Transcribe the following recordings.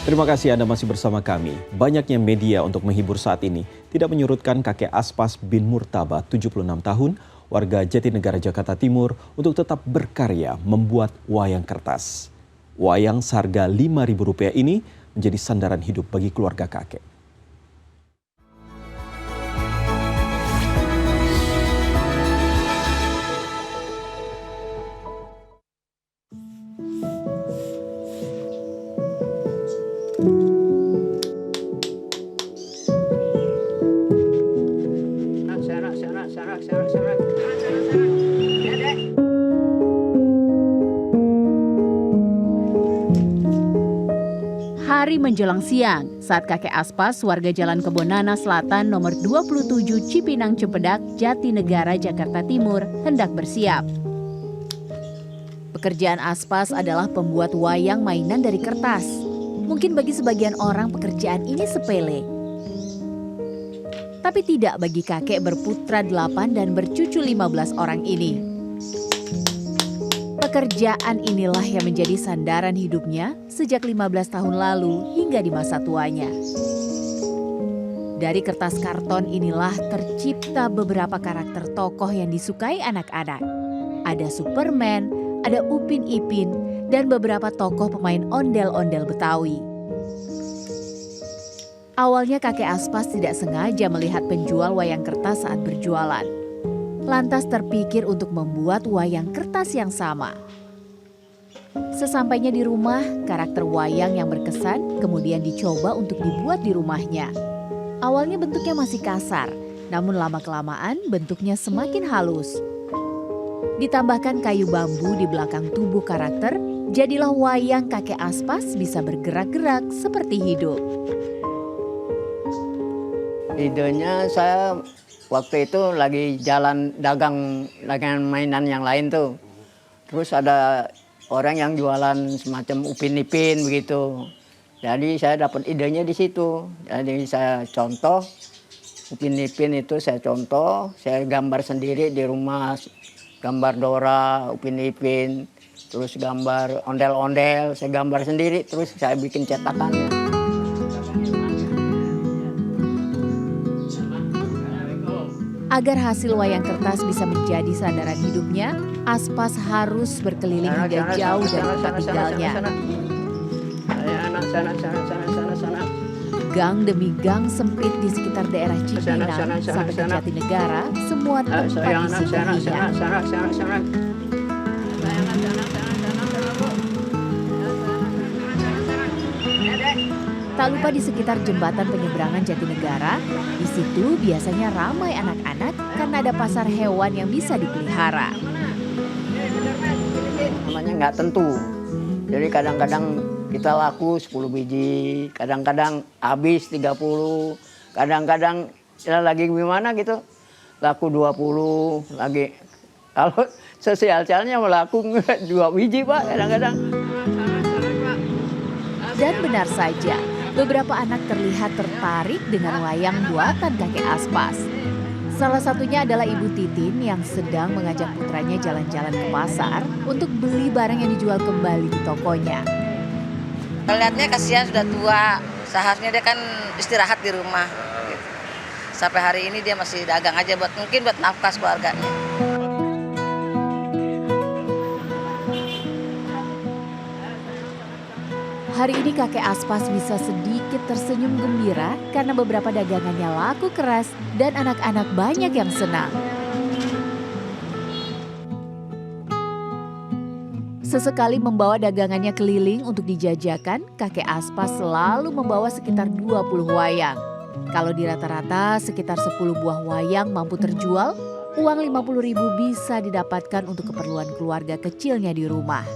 Terima kasih Anda masih bersama kami. Banyaknya media untuk menghibur saat ini tidak menyurutkan kakek Aspas bin Murtaba, 76 tahun, warga Jatinegara, Jakarta Timur, untuk tetap berkarya membuat wayang kertas. Wayang seharga Rp5.000 ini menjadi sandaran hidup bagi keluarga kakek. Hari menjelang siang, saat kakek Aspas, warga Jalan Kebonana Selatan nomor 27 Cipinang Cempedak, Jatinegara, Jakarta Timur, hendak bersiap. Pekerjaan Aspas adalah pembuat wayang mainan dari kertas. Mungkin bagi sebagian orang pekerjaan ini sepele. Tapi tidak bagi kakek berputra 8 dan bercucu 15 orang ini. Pekerjaan inilah yang menjadi sandaran hidupnya sejak 15 tahun lalu hingga di masa tuanya. Dari kertas karton inilah tercipta beberapa karakter tokoh yang disukai anak-anak. Ada Superman, ada Upin Ipin, dan beberapa tokoh pemain ondel-ondel Betawi. Awalnya kakek Aspas tidak sengaja melihat penjual wayang kertas saat berjualan. Lantas terpikir untuk membuat wayang kertas yang sama. Sesampainya di rumah, karakter wayang yang berkesan kemudian dicoba untuk dibuat di rumahnya. Awalnya bentuknya masih kasar, namun lama-kelamaan bentuknya semakin halus. Ditambahkan kayu bambu di belakang tubuh karakter, jadilah wayang kakek Aspas bisa bergerak-gerak seperti hidup. Idenya saya waktu itu lagi jalan dagang mainan yang lain tuh. Terus ada orang yang jualan semacam Upin Ipin begitu. Jadi saya dapat idenya di situ. Jadi saya contoh Upin Ipin itu saya contoh, saya gambar sendiri di rumah, gambar Dora, Upin Ipin, terus gambar ondel-ondel, saya gambar sendiri, terus saya bikin cetakannya. Agar hasil wayang kertas bisa menjadi sandaran hidupnya, Aspas harus berkeliling hingga jauh dari tempat tinggalnya. Gang demi gang sempit di sekitar daerah Cipinang sampai ke Jatinegara, semua tempat disinggahinya. Tak lupa di sekitar jembatan penyeberangan Jatinegara, di situ biasanya ramai anak-anak karena ada pasar hewan yang bisa dipelihara. Namanya nggak tentu, jadi kadang-kadang kita laku 10 biji, kadang-kadang habis 30, kadang-kadang ya lagi gimana gitu, laku 20, lagi kalau sosialnya melaku 2 biji Pak kadang-kadang. Dan benar saja, beberapa anak terlihat tertarik dengan wayang buatan kakek Aspas. Salah satunya adalah Ibu Titin yang sedang mengajak putranya jalan-jalan ke pasar untuk beli barang yang dijual kembali di tokonya. Lihatnya kasihan sudah tua, seharusnya dia kan istirahat di rumah. Sampai hari ini dia masih dagang aja mungkin buat nafkah keluarganya. Hari ini kakek Aspas bisa sedikit tersenyum gembira karena beberapa dagangannya laku keras dan anak-anak banyak yang senang. Sesekali membawa dagangannya keliling untuk dijajakan, kakek Aspas selalu membawa sekitar 20 wayang. Kalau di rata-rata sekitar 10 buah wayang mampu terjual, uang Rp50.000 bisa didapatkan untuk keperluan keluarga kecilnya di rumah.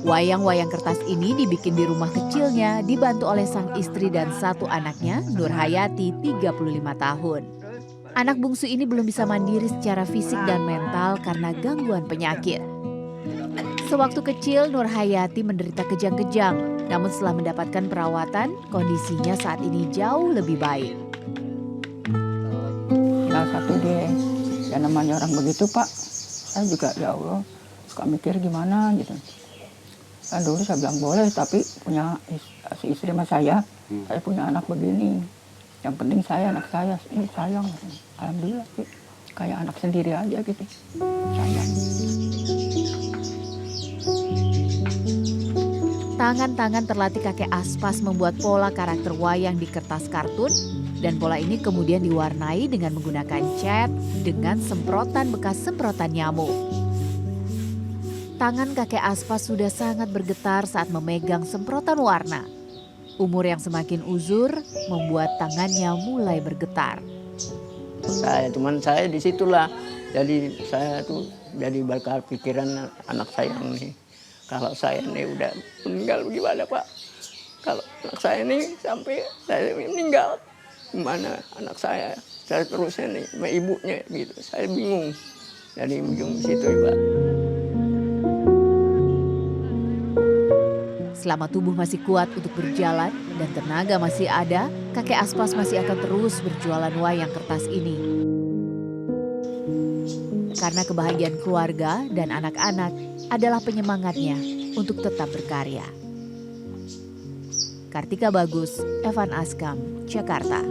Wayang-wayang kertas ini dibikin di rumah kecilnya, dibantu oleh sang istri dan 1 anaknya, Nur Hayati, 35 tahun. Anak bungsu ini belum bisa mandiri secara fisik dan mental karena gangguan penyakit. Sewaktu kecil, Nur Hayati menderita kejang-kejang, namun setelah mendapatkan perawatan, kondisinya saat ini jauh lebih baik. Salah satu deh, ya namanya orang begitu Pak, saya juga ya Allah suka mikir gimana gitu. Nah, dulu saya bilang boleh, tapi punya si istri sama saya punya anak begini. Yang penting saya, anak saya, ini sayang. Alhamdulillah sih, kayak anak sendiri aja gitu, sayang. Tangan-tangan terlatih kakek Aspas membuat pola karakter wayang di kertas kartun dan pola ini kemudian diwarnai dengan menggunakan cat dengan semprotan bekas semprotan nyamuk. Tangan kakek Aspas sudah sangat bergetar saat memegang semprotan warna. Umur yang semakin uzur membuat tangannya mulai bergetar. Cuman saya disitulah, jadi saya tuh jadi bakal pikiran anak saya nih. Kalau saya nih udah meninggal gimana Pak? Kalau anak saya nih sampai saya meninggal, gimana anak saya? Saya terusnya nih sama ibunya gitu, saya bingung. Jadi ujung situ Pak. Selama tubuh masih kuat untuk berjalan dan tenaga masih ada, kakek Aspas masih akan terus berjualan wayang kertas ini. Karena kebahagiaan keluarga dan anak-anak adalah penyemangatnya untuk tetap berkarya. Kartika Bagus, Evan Askam, Jakarta.